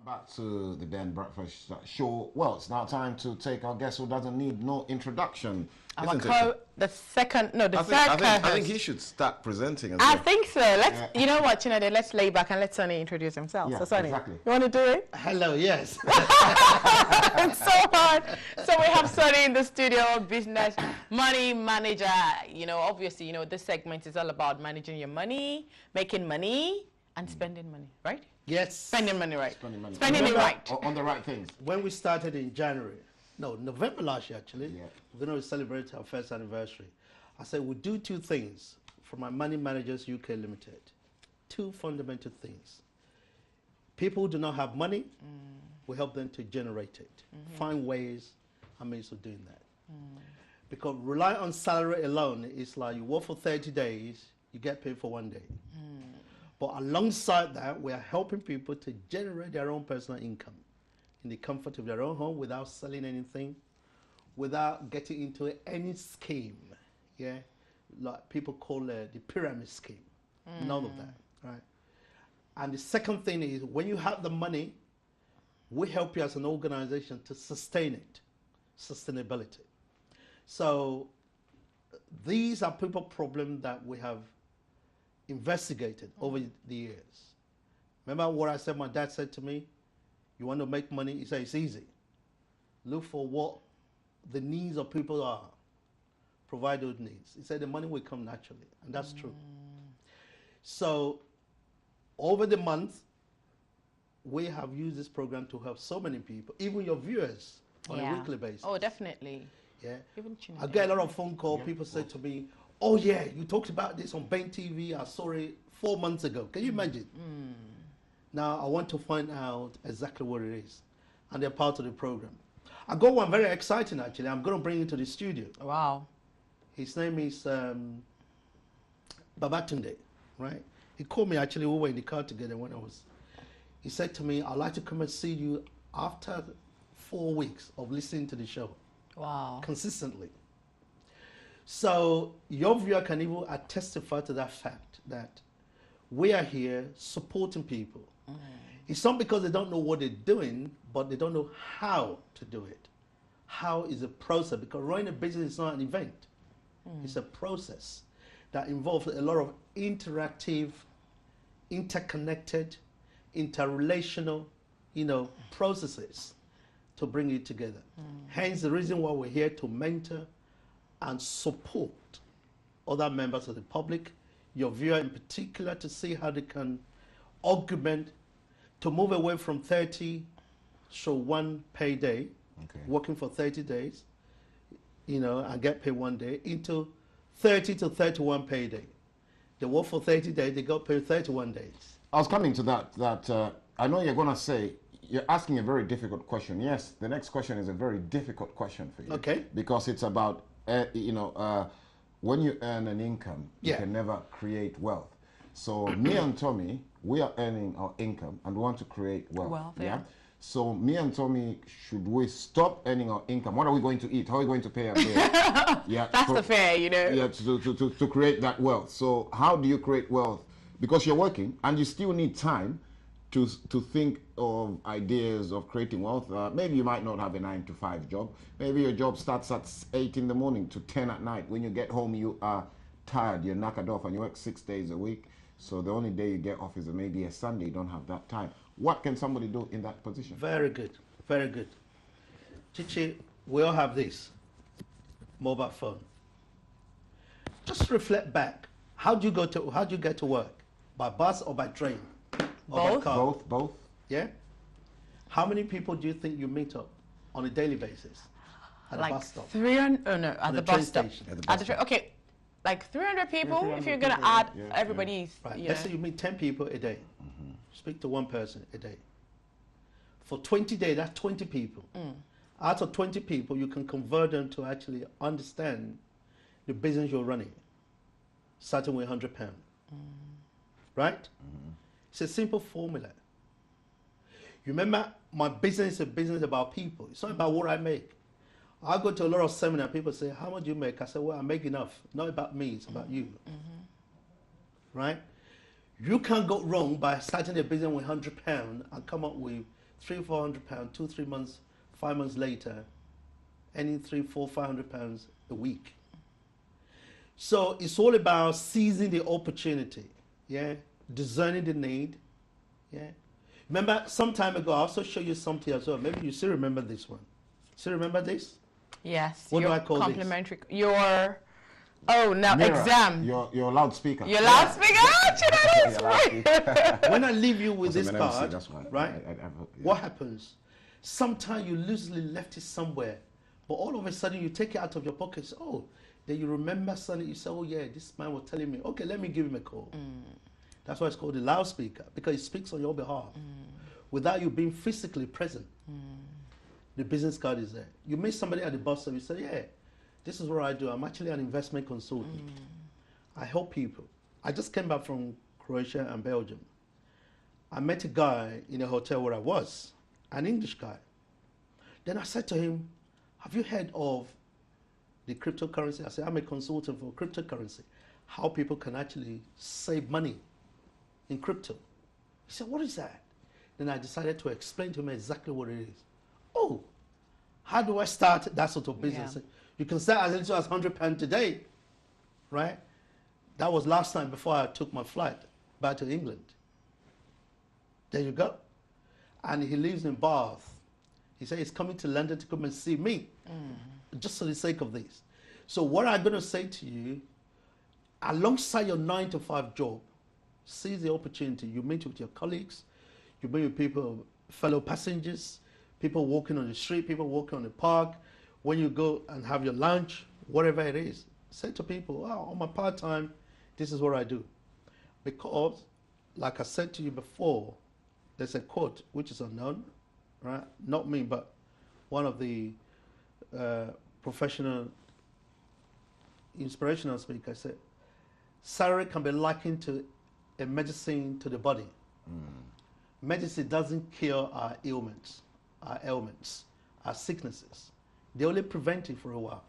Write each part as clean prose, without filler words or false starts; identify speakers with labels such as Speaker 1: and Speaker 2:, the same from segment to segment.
Speaker 1: Back to the Dan Breakfast Show. Well, it's now time to take our guest who doesn't need no introduction.
Speaker 2: The third
Speaker 1: I think he should start presenting as well.
Speaker 2: I think so. You know what, Chinade, let's lay back and let Sonny introduce himself.
Speaker 1: Yeah,
Speaker 2: so Sonny,
Speaker 1: exactly.
Speaker 2: you want to do it?
Speaker 3: Hello, yes.
Speaker 2: It's so hard. So we have Sonny in the studio, business money manager. You know, obviously, you know, this segment is all about managing your money, making money, and spending money, right?
Speaker 3: Yes.
Speaker 2: Spending money right.
Speaker 1: Spending
Speaker 2: it right.
Speaker 1: On the right things.
Speaker 3: When we started in November last year actually,
Speaker 1: Yeah.
Speaker 3: we're going to celebrate our first anniversary. I said we'll do two things for my Money Managers UK Limited. Two fundamental things. People who do not have money, we help them to generate it. Find ways and means of doing that. Because relying on salary alone is like you work for 30 days, you get paid for 1 day. But alongside that, we are helping people to generate their own personal income in the comfort of their own home without selling anything, without getting into any scheme, yeah, like people call the pyramid scheme. None of that, right? And the second thing is when you have the money, we help you as an organization to sustain it, sustainability. So these are people problems that we have investigated over the years. Remember what I said my dad said to me? You want to make money? He said it's easy. Look for what the needs of people are. Provide those needs. He said the money will come naturally, and that's true. So over the month, we have used this program to help so many people, even your viewers on a weekly basis.
Speaker 2: Oh, definitely.
Speaker 3: Yeah.
Speaker 2: Even
Speaker 3: I get a lot of phone calls. People say to me, oh yeah, you talked about this on Bain TV. I saw it 4 months ago. Can you imagine? Now I want to find out exactly what it is. And they're part of the program. I got one very exciting actually. I'm going to bring it to the studio.
Speaker 2: Wow.
Speaker 3: His name is Babatunde, right? He called me actually, we were in the car together when he said to me, I'd like to come and see you after 4 weeks of listening to the show.
Speaker 2: Wow.
Speaker 3: Consistently. So your viewer can even testify to that fact that we are here supporting people. It's not because they don't know what they're doing, but they don't know how to do it. How is a process? Because running a business is not an event. It's a process that involves a lot of interactive, interconnected, interrelational, processes to bring it together. Hence the reason why we're here to mentor and support other members of the public, your viewer in particular, to see how they can augment, to move away from 1 payday, working for 30 days, and get paid 1 day, into 30 to 31 payday. They work for 30 days, they got paid 31 days.
Speaker 1: I was coming to that, I know you're going to say, you're asking a very difficult question. Yes, the next question is a very difficult question for you.
Speaker 3: Okay.
Speaker 1: Because it's about, when you earn an income, you can never create wealth. So me and Tommy, we are earning our income and we want to create wealth. Yeah. So me and Tommy, should we stop earning our income? What are we going to eat? How are we going to pay our bills? Yeah,
Speaker 2: that's the fair,
Speaker 1: Yeah, to create that wealth. So how do you create wealth? Because you're working and you still need time to think of ideas of creating wealth. Maybe you might not have a 9-to-5 job. Maybe your job starts at 8 in the morning to 10 at night. When you get home, you are tired, you're knackered off, and you work 6 days a week. So the only day you get off is maybe a Sunday. You don't have that time. What can somebody do in that position?
Speaker 3: Very good, very good. Chichi, we all have this mobile phone. Just reflect back. How'd you get to work? By bus or by train? Or by car?
Speaker 1: Both.
Speaker 3: Yeah? How many people do you think you meet up on a daily basis at a bus stop?
Speaker 2: 300, oh no, at the bus stop. Okay, like 300 people, if you're going to add everybody's.
Speaker 3: Right, let's say you meet 10 people a day. Speak to one person a day. For 20 days, that's 20 people. Out of 20 people, you can convert them to actually understand the business you're running, starting with £100. Right? It's a simple formula. You remember, my business is a business about people. It's not about what I make. I go to a lot of seminars, people say, how much do you make? I say, well, I make enough. Not about me, it's about you. Right? You can't go wrong by starting a business with £100 and come up with £300, £400, 2-3 months, 5 months later, earning £300, £400, £500 a week. So it's all about seizing the opportunity, yeah, discerning the need, yeah. Remember, some time ago, I also showed you something as well. Maybe you still remember this one. Still remember this?
Speaker 2: Yes.
Speaker 3: What do I call
Speaker 2: complimentary, this? Your, oh, now
Speaker 1: Mirror,
Speaker 2: exam.
Speaker 1: Your loudspeaker.
Speaker 2: Your loudspeaker? Oh, right.
Speaker 3: When I leave you with this
Speaker 1: an
Speaker 3: card,
Speaker 1: MC, that's why.
Speaker 3: right,
Speaker 1: yeah.
Speaker 3: what happens? Sometimes you loosely left it somewhere, but all of a sudden you take it out of your pocket. Oh, then you remember suddenly, you say, oh yeah, this man was telling me, okay, let me give him a call. That's why it's called the loudspeaker, because it speaks on your behalf without you being physically present. The business card is there. You meet somebody at the bus stop, you say, yeah, this is what I do. I'm actually an investment consultant. I help people. I just came back from Croatia and Belgium. I met a guy in a hotel where I was, an English guy. Then I said to him, have you heard of the cryptocurrency? I said, I'm a consultant for cryptocurrency. How people can actually save money in crypto. He said, what is that? Then I decided to explain to him exactly what it is. Oh, how do I start that sort of business?
Speaker 2: Yeah.
Speaker 3: You can start as little as £100 today, right? That was last time before I took my flight back to England. There you go. And he lives in Bath. He said he's coming to London to come and see me, just for the sake of this. So what I'm going to say to you, alongside your 9-to-5 job, seize the opportunity. You meet with your colleagues, you meet with people, fellow passengers, people walking on the street, people walking on the park. When you go and have your lunch, whatever it is, say to people, oh, on my part-time, this is what I do. Because, like I said to you before, there's a quote which is unknown, right? Not me, but one of the professional inspirational speakers said, salary can be likened to a medicine to the body. Medicine doesn't cure our ailments, our sicknesses. They only prevent it for a while.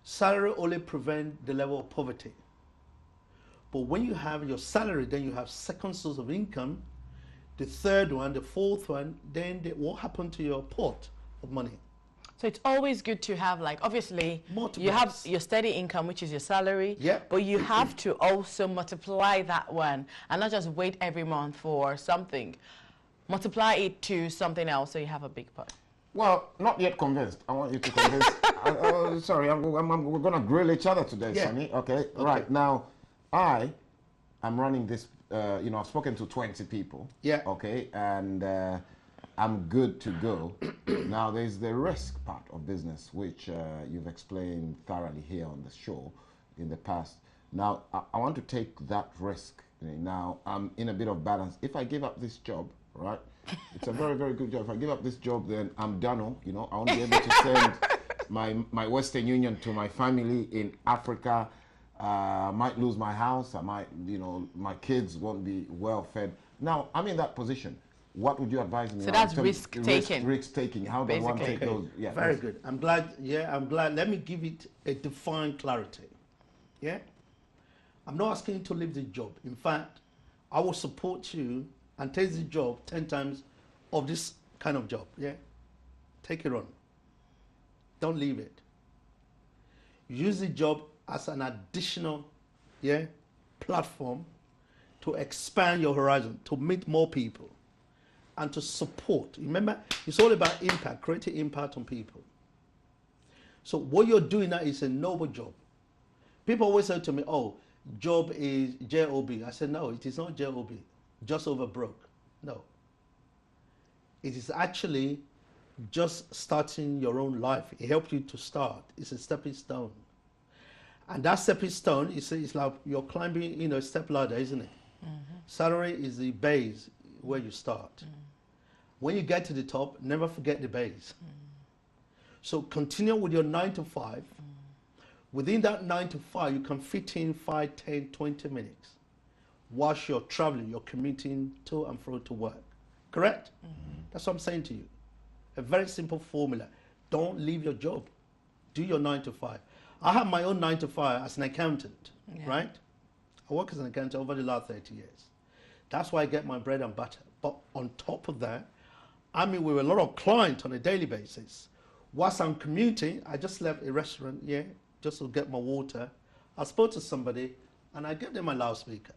Speaker 3: Salary only prevents the level of poverty. But when you have your salary, then you have second source of income, the third one, the fourth one, then what happened to your pot of money?
Speaker 2: So it's always good to have, like, obviously,
Speaker 3: Multiples.
Speaker 2: you have your steady income, which is your salary,
Speaker 3: Yeah.
Speaker 2: but you have to also multiply that one and not just wait every month for something. Multiply it to something else so you have a big pot.
Speaker 1: Well, not yet convinced. I want you to convince. Sorry, we're going to grill each other today,
Speaker 3: Yeah.
Speaker 1: Sonny. Okay, right. Now, I am running this, I've spoken to 20 people.
Speaker 3: Yeah.
Speaker 1: Okay, and I'm good to go. Now, there's the risk part of business, which you've explained thoroughly here on the show in the past. Now, I want to take that risk. Now, I'm in a bit of balance. If I give up this job, right, it's a very, very good job. If I give up this job, then I'm done. I won't be able to send my Western Union to my family in Africa. I might lose my house. I might, my kids won't be well fed. Now, I'm in that position. What would you advise me?
Speaker 2: So that's risk taking.
Speaker 1: Risk taking. How does one take those? Yeah,
Speaker 3: very good. I'm glad. Yeah, I'm glad. Let me give it a defined clarity. Yeah. I'm not asking you to leave the job. In fact, I will support you and take the job 10 times of this kind of job. Yeah. Take it on. Don't leave it. Use the job as an additional, platform to expand your horizon, to meet more people, and to support. Remember, it's all about impact, creating impact on people. So what you're doing now is a noble job. People always say to me, oh, job is J-O-B. I said, no, it is not J-O-B, just over broke. No. It is actually just starting your own life. It helps you to start. It's a stepping stone. And that stepping stone, it's like you're climbing, a step ladder, isn't it? Salary is the base where you start. When you get to the top, never forget the base. So continue with your 9 to 5. Within that 9 to 5, you can fit in 5, 10, 20 minutes. Whilst you're traveling, you're commuting to and fro to work. Correct? That's what I'm saying to you. A very simple formula. Don't leave your job. Do your 9 to 5. I have my own 9 to 5 as an accountant, right? I work as an accountant over the last 30 years. That's why I get my bread and butter. But on top of that, I meet with a lot of clients on a daily basis. Whilst I'm commuting, I just left a restaurant, just to get my water. I spoke to somebody and I gave them my loudspeaker.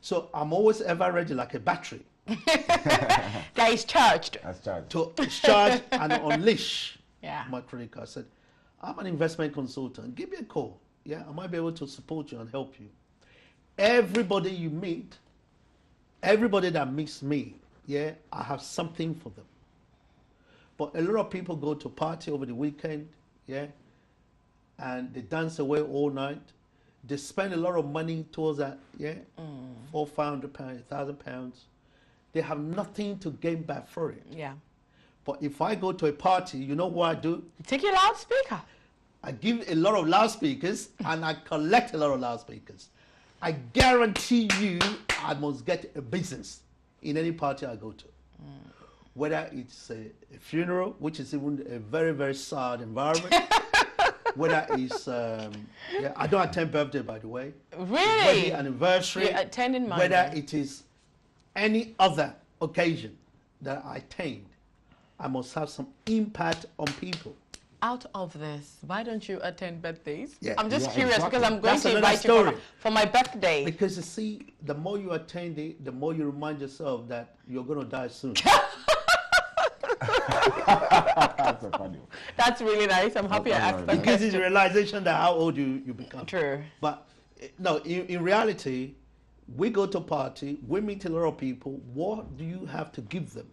Speaker 3: So I'm always ever ready like a battery.
Speaker 2: That is charged.
Speaker 1: That's charged.
Speaker 3: To charge and unleash
Speaker 2: Yeah.
Speaker 3: my credit card. I said, I'm an investment consultant. Give me a call. Yeah, I might be able to support you and help you. Everybody you meet, everybody that meets me, I have something for them. But a lot of people go to party over the weekend, and they dance away all night. They spend a lot of money towards that, £400, £500, £1,000. They have nothing to gain back for it.
Speaker 2: Yeah.
Speaker 3: But if I go to a party, you know what I do?
Speaker 2: Take your loudspeaker.
Speaker 3: I give a lot of loudspeakers and I collect a lot of loudspeakers. I guarantee you I must get a business in any party I go to. Whether it's a funeral, which is even a very, very sad environment. Whether it's, I don't attend birthday, by the way.
Speaker 2: Really?
Speaker 3: Wedding anniversary.
Speaker 2: You're attending mine.
Speaker 3: Whether it is any other occasion that I attend, I must have some impact on people.
Speaker 2: Out of this, why don't you attend birthdays?
Speaker 3: Yeah.
Speaker 2: I'm just
Speaker 1: Yeah,
Speaker 2: curious
Speaker 1: exactly.
Speaker 2: because I'm going
Speaker 3: That's
Speaker 2: to
Speaker 3: another
Speaker 2: invite you
Speaker 3: story.
Speaker 2: for my birthday.
Speaker 3: Because you see, the more you attend it, the more you remind yourself that you're going to die soon.
Speaker 1: That's a funny one.
Speaker 2: That's really nice. I'm happy I
Speaker 1: That's
Speaker 2: asked
Speaker 1: very
Speaker 2: that
Speaker 1: nice.
Speaker 3: Because it's
Speaker 2: question.
Speaker 3: a realization that how old you become.
Speaker 2: True.
Speaker 3: But no, in reality, we go to a party, we meet a lot of people. What do you have to give them?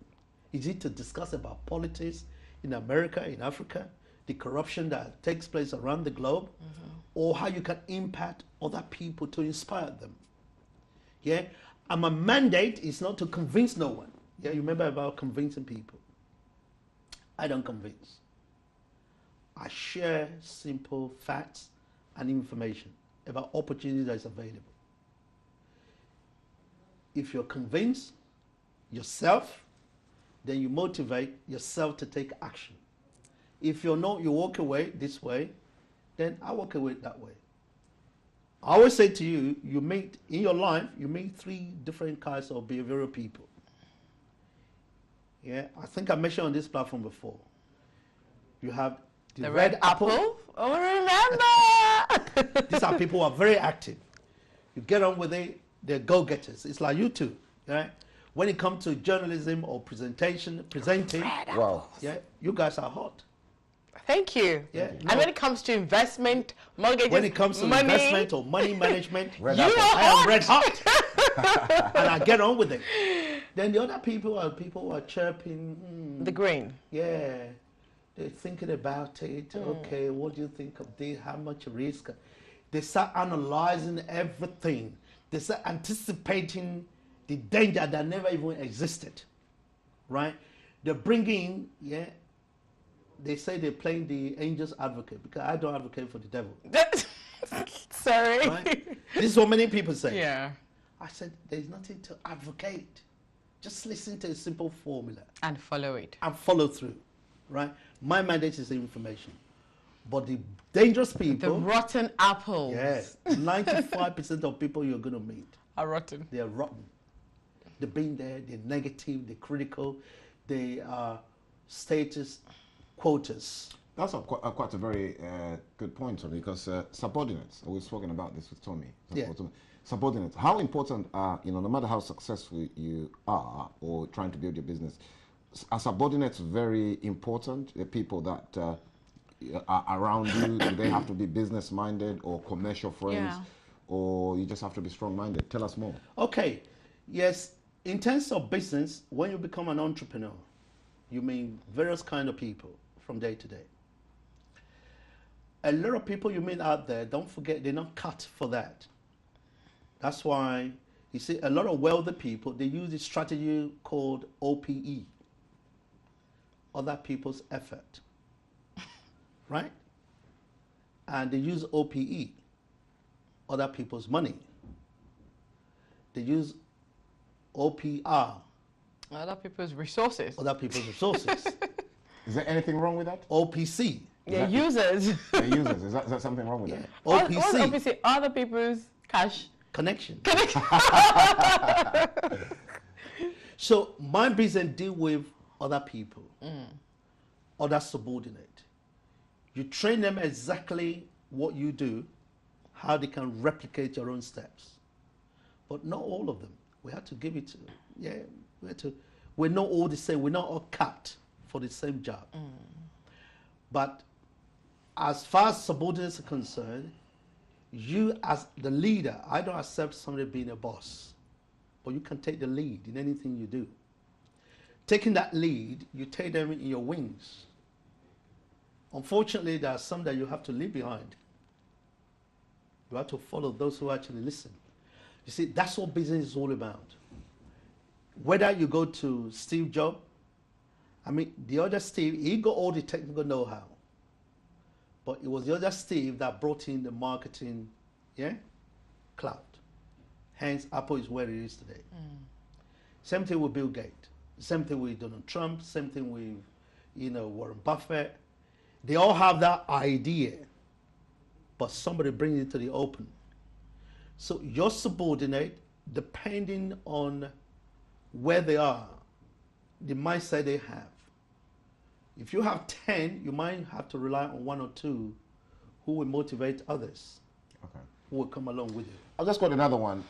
Speaker 3: Is it to discuss about politics in America, in Africa, the corruption that takes place around the globe, or how you can impact other people to inspire them? Yeah, and my mandate is not to convince no one. Yeah, you remember about convincing people. I don't convince. I share simple facts and information about opportunity that is available. If you're convinced yourself, then you motivate yourself to take action. If you're not, you walk away this way, then I walk away that way. I always say to you, you meet in your life, you meet 3 different kinds of behavioral people. Yeah, I think I mentioned on this platform before. You have the red apple.
Speaker 2: Oh, remember.
Speaker 3: These are people who are very active. You get on with it, they're go-getters. It's like you two, right? When it comes to journalism or presenting,
Speaker 1: Wow.
Speaker 3: yeah, you guys are hot.
Speaker 2: Thank you.
Speaker 3: Yeah.
Speaker 2: And when it comes to investment, mortgages,
Speaker 3: When it comes to
Speaker 2: money,
Speaker 3: investment or money management,
Speaker 1: Red
Speaker 2: you
Speaker 1: apple.
Speaker 2: are
Speaker 3: I am
Speaker 2: hot.
Speaker 3: red hot. And I get on with it. Then the other people are people who are chirping.
Speaker 2: The green.
Speaker 3: Yeah, they're thinking about it. Okay, what do you think of this? How much risk? They start analyzing everything. They start anticipating the danger that never even existed, right? They're bringing, they say they're playing the angel's advocate because I don't advocate for the devil,
Speaker 2: Sorry.
Speaker 3: right? This is what many people say.
Speaker 2: Yeah.
Speaker 3: I said, there's nothing to advocate. Just listen to a simple formula
Speaker 2: And follow it.
Speaker 3: and follow through, right? My mandate is information. But the dangerous
Speaker 2: The
Speaker 3: people,
Speaker 2: rotten apples.
Speaker 3: yes, 95% of people you're going to meet,
Speaker 2: Are rotten.
Speaker 3: they're rotten. They're being there, they're negative, they're critical, they are status quotas.
Speaker 1: That's quite a very good point, Tony, because subordinates, we've spoken about this with Tommy.
Speaker 3: Yeah.
Speaker 1: Subordinates, how important are, no matter how successful you are or trying to build your business, are subordinates very important? The people that are around you, do they have to be business-minded or commercial friends?
Speaker 2: Yeah.
Speaker 1: Or you just have to be strong-minded? Tell us more.
Speaker 3: Okay, yes, in terms of business, when you become an entrepreneur, you meet various kind of people from day to day. A lot of people you meet out there, don't forget, they're not cut for that. That's why, you see, a lot of wealthy people, they use this strategy called OPE, other people's effort, right? And they use OPE, other people's money. They use OPR,
Speaker 2: Other people's resources.
Speaker 3: other people's resources.
Speaker 1: Is there anything wrong with that?
Speaker 3: OPC,
Speaker 2: Yeah, users.
Speaker 1: The users, is that something wrong with
Speaker 3: yeah.
Speaker 1: that?
Speaker 2: What's
Speaker 3: OPC,
Speaker 2: OPC? Other people's cash.
Speaker 3: connection. So my business deal with other people, other subordinate. You train them exactly what you do, how they can replicate your own steps. But not all of them. We have to give it to, we're not all the same. We're not all capped for the same job. But as far as subordinates are concerned, you as the leader, I don't accept somebody being a boss, but you can take the lead in anything you do. Taking that lead, you take them in your wings. Unfortunately, there are some that you have to leave behind. You have to follow those who actually listen. You see, that's what business is all about. Whether you go to Steve Jobs, I mean, the other Steve, he got all the technical know-how. But it was the other Steve that brought in the marketing, cloud. Hence, Apple is where it is today. Same thing with Bill Gates. Same thing with Donald Trump. Same thing with, Warren Buffett. They all have that idea, but somebody brings it to the open. So your subordinate, depending on where they are, the mindset they have. If you have 10, you might have to rely on 1 or 2 who will motivate others, who will come along with you.
Speaker 1: I've just got another one,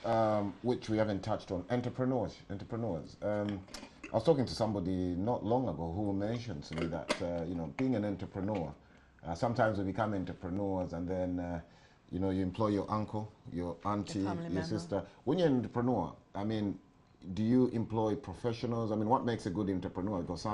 Speaker 1: which we haven't touched on, entrepreneurs. I was talking to somebody not long ago who mentioned to me that, being an entrepreneur, sometimes we become entrepreneurs and then, you employ your uncle, your auntie, your sister. When you're an entrepreneur, I mean, do you employ professionals? I mean, what makes a good entrepreneur? Because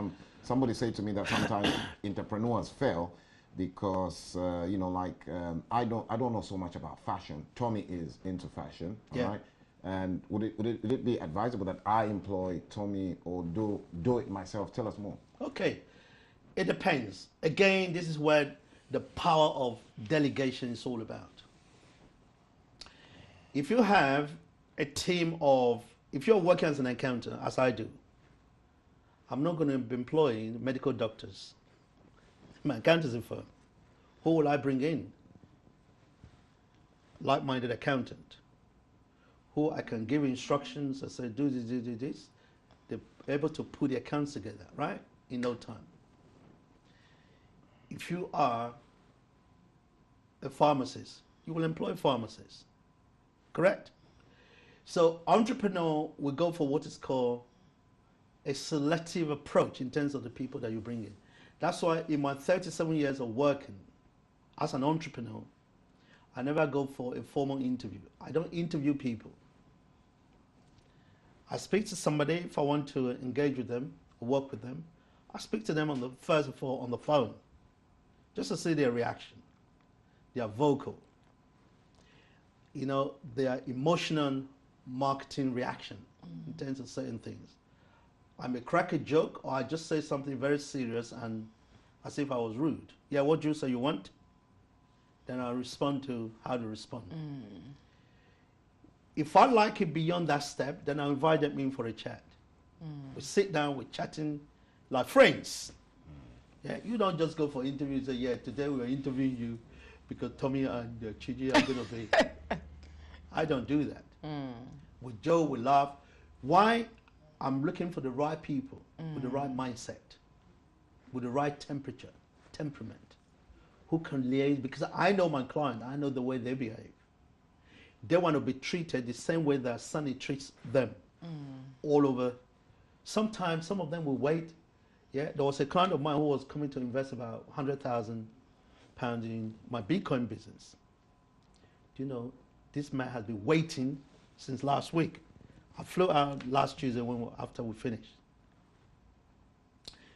Speaker 1: somebody said to me that sometimes entrepreneurs fail because, I don't know so much about fashion. Tommy is into fashion, all right? And would it be advisable that I employ Tommy or do it myself? Tell us more.
Speaker 3: Okay, it depends. Again, this is where the power of delegation is all about. If you have a team of, if you're working as an accountant, as I do, I'm not going to be employing medical doctors. My accountancy firm. Who will I bring in? Like-minded accountant. Who I can give instructions and say, do this, do this. They're able to put the accounts together, right? In no time. If you are a pharmacist, you will employ pharmacists. Correct? So entrepreneur will go for what is called a selective approach in terms of the people that you bring in. That's why in my 37 years of working as an entrepreneur, I never go for a formal interview. I don't interview people. I speak to somebody if I want to engage with them or work with them. I speak to them first of all on the phone, just to see their reaction, their vocal, their emotional marketing reaction in terms of certain things. I may crack a joke or I just say something very serious and as if I was rude. Yeah, what juice do you want? Then I'll respond to how to respond. If I like it beyond that step, then I'll invite them in for a chat. We sit down, we're chatting like friends. Yeah, you don't just go for interviews and say, today we're interviewing you because Tommy and Chiji are going to be. I don't do that. With Joe, we laugh. Why? I'm looking for the right people with the right mindset, with the right temperament, who can liaise, because I know my client, I know the way they behave. They want to be treated the same way that Sunny treats them all over. Sometimes some of them will wait. Yeah, there was a client of mine who was coming to invest about £100,000 in my Bitcoin business. Do you know, this man has been waiting since last week. I flew out last Tuesday after we finished.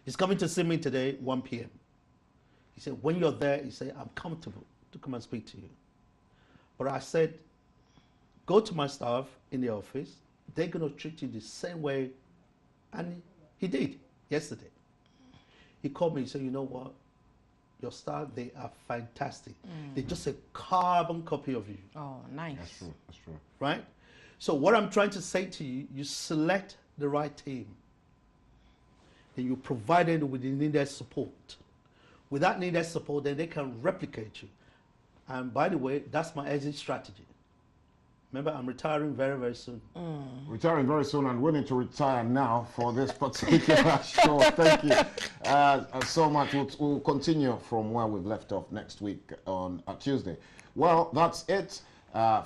Speaker 3: He's coming to see me today, 1 p.m. He said, when you're there, he said, I'm comfortable to come and speak to you. But I said, go to my staff in the office. They're going to treat you the same way. And he did yesterday. He called me and said, you know what? Your staff, they are fantastic. They're just a carbon copy of you.
Speaker 2: Oh, nice.
Speaker 1: That's true. That's true.
Speaker 3: Right? So what I'm trying to say to you, you select the right team. Then you provide them with the needed support. With that needed support, then they can replicate you. And by the way, that's my exit strategy. Remember, I'm retiring very, very soon.
Speaker 1: Retiring very soon and willing to retire now for this particular show. Thank you so much. We'll continue from where we've left off next week on Tuesday. Well, that's it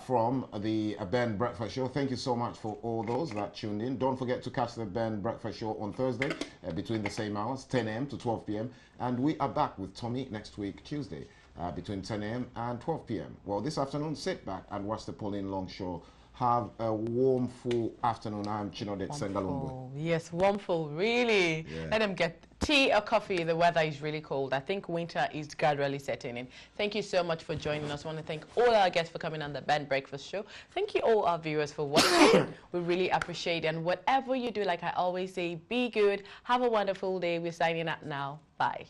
Speaker 1: from the Ben Breakfast Show. Thank you so much for all those that tuned in. Don't forget to catch the Ben Breakfast Show on Thursday between the same hours, 10 a.m. to 12 p.m. And we are back with Tommy next week, Tuesday. Between 10 a.m. and 12 p.m. Well, this afternoon, sit back and watch the Pauline Long Show. Have a warm, full afternoon. I'm Chinode Sengalumbu.
Speaker 2: Yes, warm, full, really. Yeah. Let them get tea or coffee. The weather is really cold. I think winter is gradually setting in. Thank you so much for joining us. I want to thank all our guests for coming on the Ben Breakfast Show. Thank you all our viewers for watching. We really appreciate it. And whatever you do, like I always say, be good. Have a wonderful day. We're signing out now. Bye.